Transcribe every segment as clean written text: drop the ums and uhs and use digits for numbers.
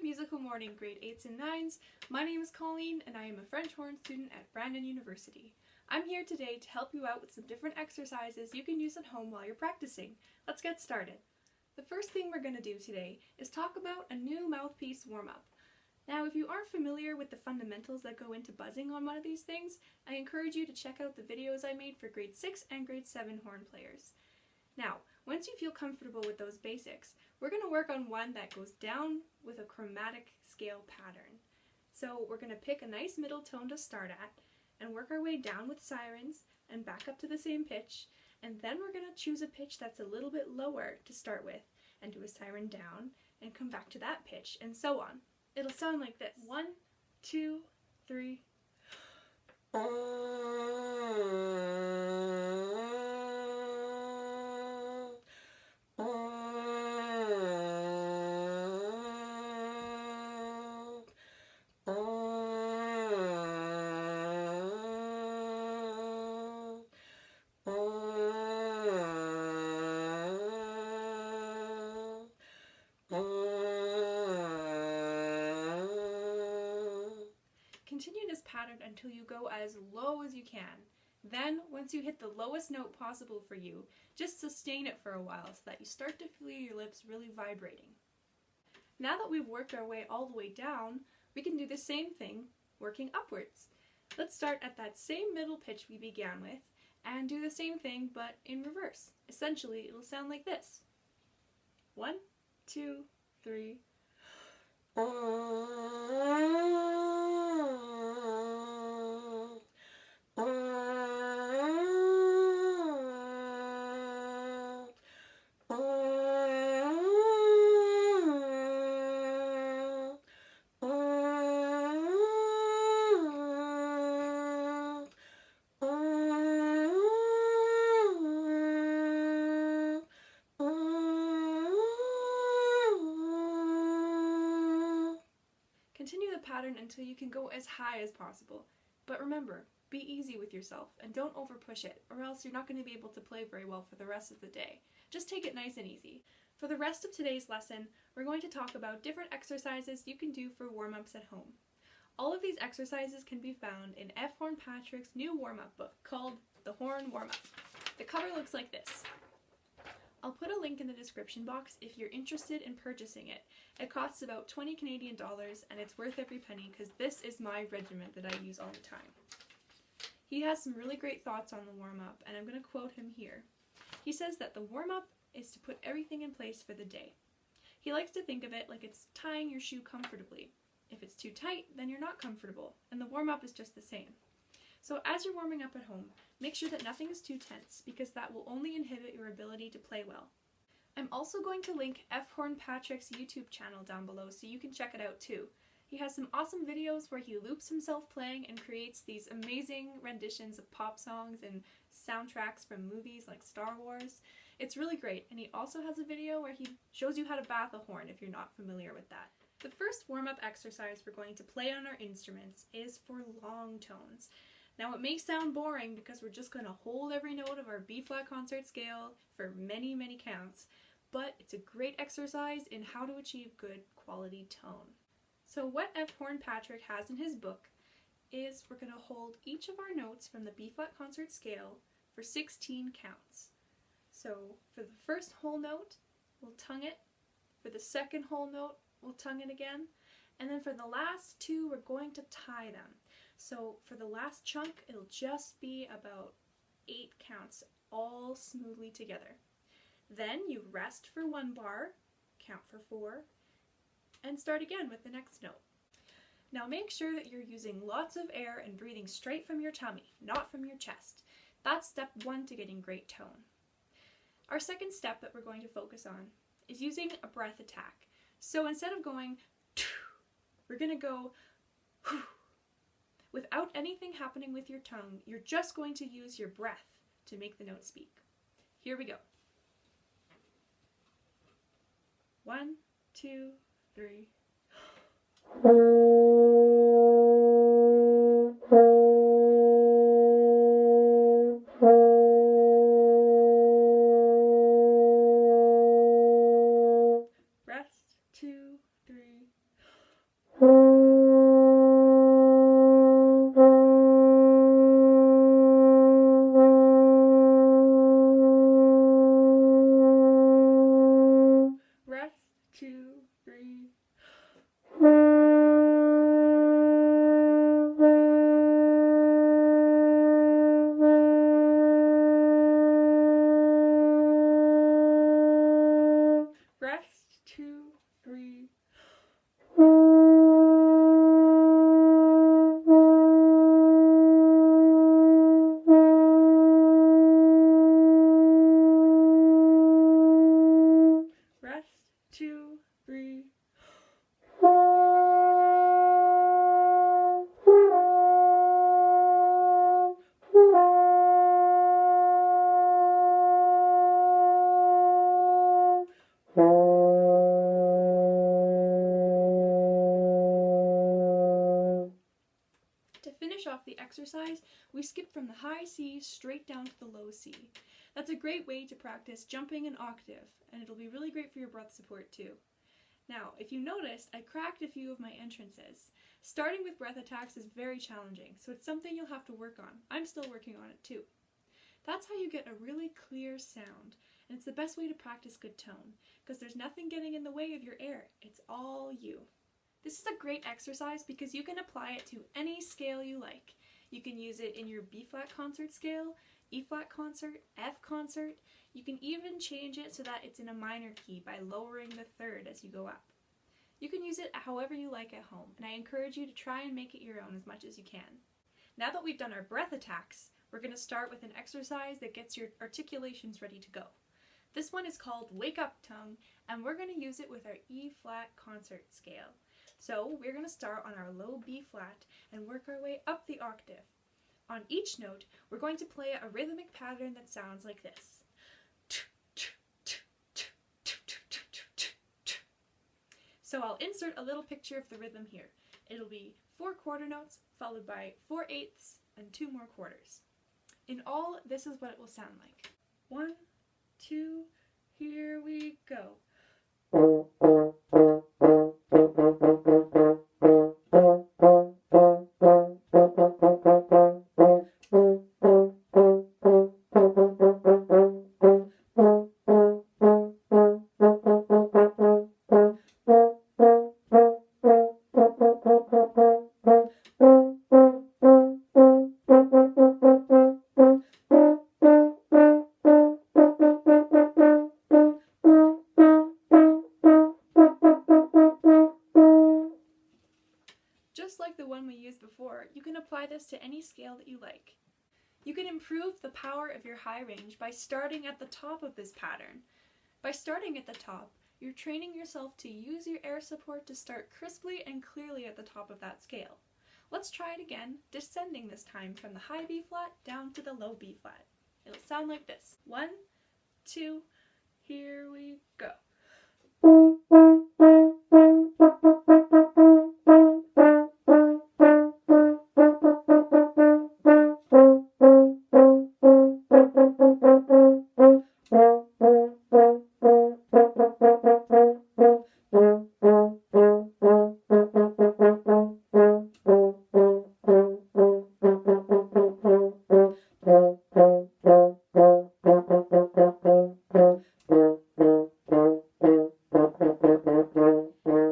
Good Musical Morning, grade 8s and 9s. My name is Colleen and I am a French horn student at Brandon University. I'm here today to help you out with some different exercises you can use at home while you're practicing. Let's get started. The first thing we're going to do today is talk about a new mouthpiece warm-up. Now, if you aren't familiar with the fundamentals that go into buzzing on one of these things, I encourage you to check out the videos I made for grade 6 and grade 7 horn players. Now, once you feel comfortable with those basics, we're going to work on one that goes down with a chromatic scale pattern. So we're going to pick a nice middle tone to start at and work our way down with sirens and back up to the same pitch, and then we're going to choose a pitch that's a little bit lower to start with and do a siren down and come back to that pitch and so on. It'll sound like this. 1, 2, 3. Continue this pattern until you go as low as you can. Then, once you hit the lowest note possible for you, just sustain it for a while so that you start to feel your lips really vibrating. Now that we've worked our way all the way down, we can do the same thing, working upwards. Let's start at that same middle pitch we began with, and do the same thing but in reverse. Essentially, it'll sound like this. 1, 2, 3. Continue the pattern until you can go as high as possible. But remember, be easy with yourself and don't overpush it, or else you're not going to be able to play very well for the rest of the day. Just take it nice and easy. For the rest of today's lesson, we're going to talk about different exercises you can do for warm-ups at home. All of these exercises can be found in F. Horn Patrick's new warm-up book called The Horn Warm-Up. The cover looks like this. I'll put a link in the description box if you're interested in purchasing it. It costs about 20 Canadian dollars and it's worth every penny because this is my regiment that I use all the time. He has some really great thoughts on the warm-up and I'm going to quote him here. He says that the warm-up is to put everything in place for the day. He likes to think of it like it's tying your shoe comfortably. If it's too tight, then you're not comfortable, and the warm-up is just the same. So as you're warming up at home, make sure that nothing is too tense because that will only inhibit your ability to play well. I'm also going to link F. Horn Patrick's YouTube channel down below so you can check it out too. He has some awesome videos where he loops himself playing and creates these amazing renditions of pop songs and soundtracks from movies like Star Wars. It's really great, and he also has a video where he shows you how to bath a horn if you're not familiar with that. The first warm-up exercise we're going to play on our instruments is for long tones. Now it may sound boring because we're just going to hold every note of our B-flat concert scale for many, many counts, but it's a great exercise in how to achieve good quality tone. So what F. Horn Patrick has in his book is we're going to hold each of our notes from the B-flat concert scale for 16 counts. So for the first whole note, we'll tongue it. For the second whole note, we'll tongue it again. And then for the last two, we're going to tie them. So for the last chunk, it'll just be about 8 counts, all smoothly together. Then you rest for 1 bar, count for 4, and start again with the next note. Now make sure that you're using lots of air and breathing straight from your tummy, not from your chest. That's step 1 to getting great tone. Our second step that we're going to focus on is using a breath attack. So instead of going, we're going to go without anything happening with your tongue. You're just going to use your breath to make the note speak. Here we go. 1, 2, 3. Rest, 2, 3. 3. Rest, 2, 3. Rest, 2, 3. To finish off the exercise, we skip from the high C straight down to the low C. That's a great way to practice jumping an octave, and it'll be really great for your breath support too. Now, if you noticed, I cracked a few of my entrances. Starting with breath attacks is very challenging, so it's something you'll have to work on. I'm still working on it too. That's how you get a really clear sound, and it's the best way to practice good tone, because there's nothing getting in the way of your air. It's all you. This is a great exercise because you can apply it to any scale you like. You can use it in your B-flat concert scale, E-flat concert, F concert. You can even change it so that it's in a minor key by lowering the third as you go up. You can use it however you like at home, and I encourage you to try and make it your own as much as you can. Now that we've done our breath attacks, we're going to start with an exercise that gets your articulations ready to go. This one is called Wake Up Tongue, and we're going to use it with our E-flat concert scale. So we're going to start on our low B-flat and work our way up the octave. On each note, we're going to play a rhythmic pattern that sounds like this. So I'll insert a little picture of the rhythm here. It'll be 4 quarter notes, followed by 4 eighths, and 2 more quarters. In all, this is what it will sound like. 1, 2, here we go. Just like the one we used before, you can apply this to any scale that you like. You can improve the power of your high range by starting at the top of this pattern. By starting at the top, you're training yourself to use your air support to start crisply and clearly at the top of that scale. Let's try it again, descending this time from the high B flat down to the low B flat. It'll sound like this. 1, 2, here we go.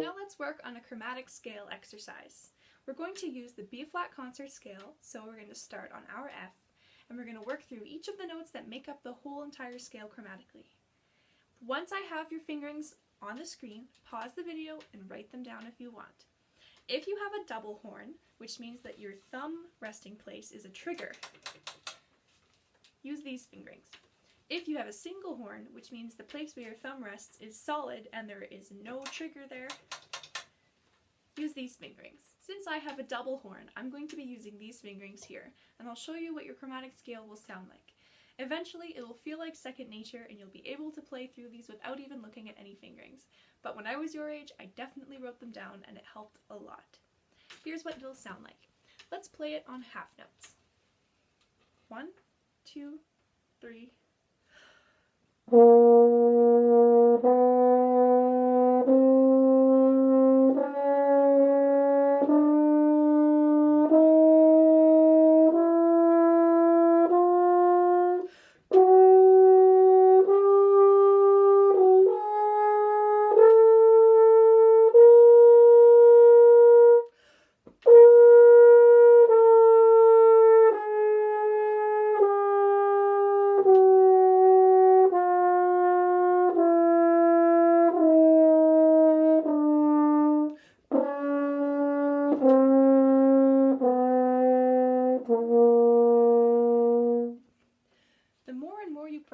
Now let's work on a chromatic scale exercise. We're going to use the B-flat concert scale, so we're going to start on our F, and we're going to work through each of the notes that make up the whole entire scale chromatically. Once I have your fingerings on the screen, pause the video and write them down if you want. If you have a double horn, which means that your thumb resting place is a trigger, use these fingerings. If you have a single horn, which means the place where your thumb rests is solid and there is no trigger there, use these fingerings. Since I have a double horn, I'm going to be using these fingerings here, and I'll show you what your chromatic scale will sound like. Eventually, it will feel like second nature and you'll be able to play through these without even looking at any fingerings. But when I was your age, I definitely wrote them down and it helped a lot. Here's what it'll sound like. Let's play it on half notes. 1, 2, 3.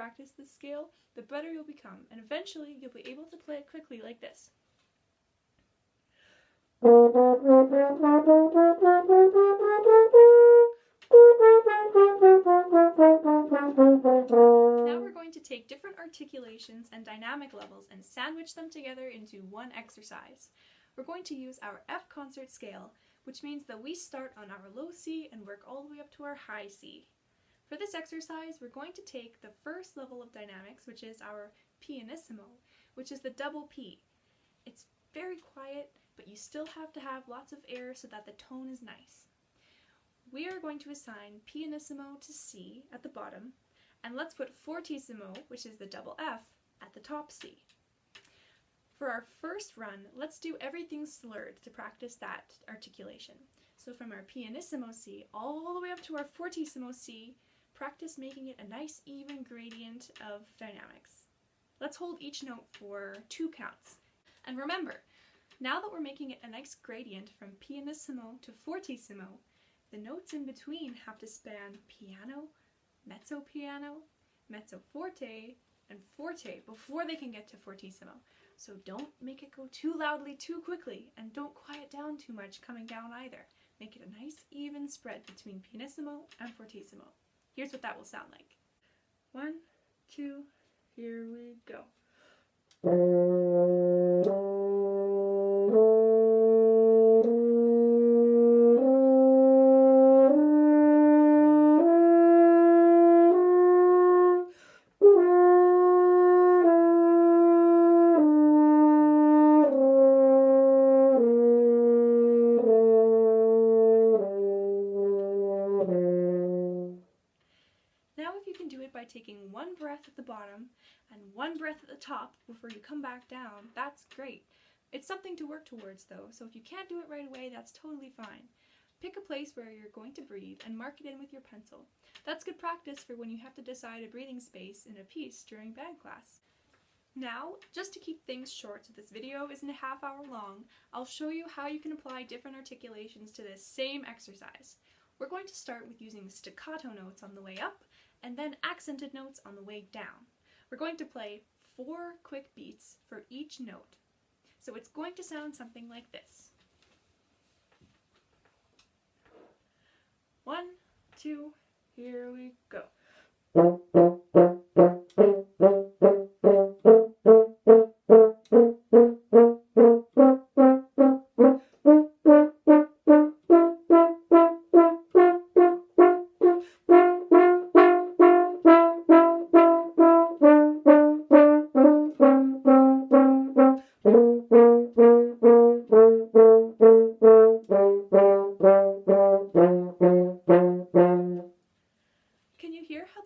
practice this scale, the better you'll become, and eventually you'll be able to play it quickly like this. Now we're going to take different articulations and dynamic levels and sandwich them together into one exercise. We're going to use our F concert scale, which means that we start on our low C and work all the way up to our high C. For this exercise, we're going to take the first level of dynamics, which is our pianissimo, which is the double P. It's very quiet, but you still have to have lots of air so that the tone is nice. We are going to assign pianissimo to C at the bottom, and let's put fortissimo, which is the double F, at the top C. For our first run, let's do everything slurred to practice that articulation. So from our pianissimo C all the way up to our fortissimo C, practice making it a nice even gradient of dynamics. Let's hold each note for 2 counts. And remember, now that we're making it a nice gradient from pianissimo to fortissimo, the notes in between have to span piano, mezzo piano, mezzo forte, and forte before they can get to fortissimo. So don't make it go too loudly too quickly, and don't quiet down too much coming down either. Make it a nice even spread between pianissimo and fortissimo. Here's what that will sound like. 1, 2, here we go. By taking one breath at the bottom and one breath at the top before you come back down, that's great. It's something to work towards though, so if you can't do it right away, that's totally fine. Pick a place where you're going to breathe and mark it in with your pencil. That's good practice for when you have to decide a breathing space in a piece during band class. Now, just to keep things short so this video isn't a half-hour long, I'll show you how you can apply different articulations to this same exercise. We're going to start with using staccato notes on the way up, and then accented notes on the way down. We're going to play 4 quick beats for each note. So it's going to sound something like this. 1, 2, here we go.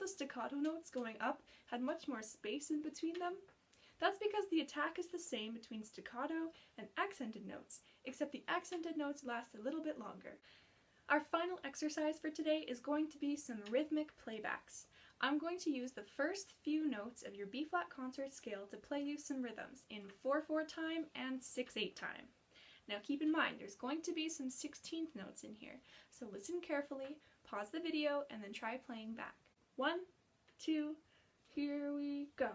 Staccato notes going up had much more space in between them. That's because the attack is the same between staccato and accented notes, except the accented notes last a little bit longer. Our final exercise for today is going to be some rhythmic playbacks. I'm going to use the first few notes of your B-flat concert scale to play you some rhythms in 4/4 time and 6/8 time. Now keep in mind, there's going to be some 16th notes in here, so listen carefully, pause the video, and then try playing back. 1, 2, here we go.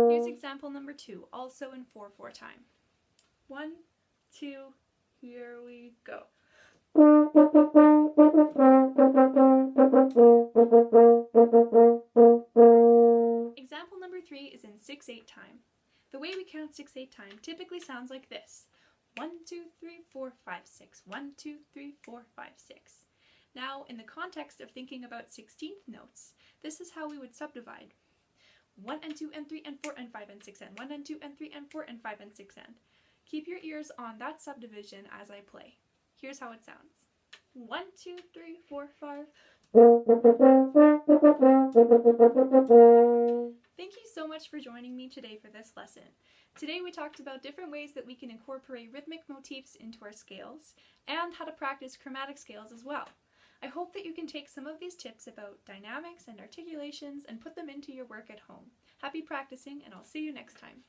Here's example number 2, also in 4/4 time. 1, 2, here we go. Example number 3 is in 6/8 time. The way we count 6/8 time typically sounds like this. 1, 2, 3, 4, 5, 6. 1, 2, 3, 4, 5, 6. Now, in the context of thinking about 16th notes, this is how we would subdivide. 1 and 2 and 3 and 4 and 5 and 6 and 1 and 2 and 3 and 4 and 5 and 6 and. Keep your ears on that subdivision as I play. Here's how it sounds. 1, 2, 3, 4, 5. Thank you so much for joining me today for this lesson. Today we talked about different ways that we can incorporate rhythmic motifs into our scales, and how to practice chromatic scales as well. I hope that you can take some of these tips about dynamics and articulations and put them into your work at home. Happy practicing, and I'll see you next time.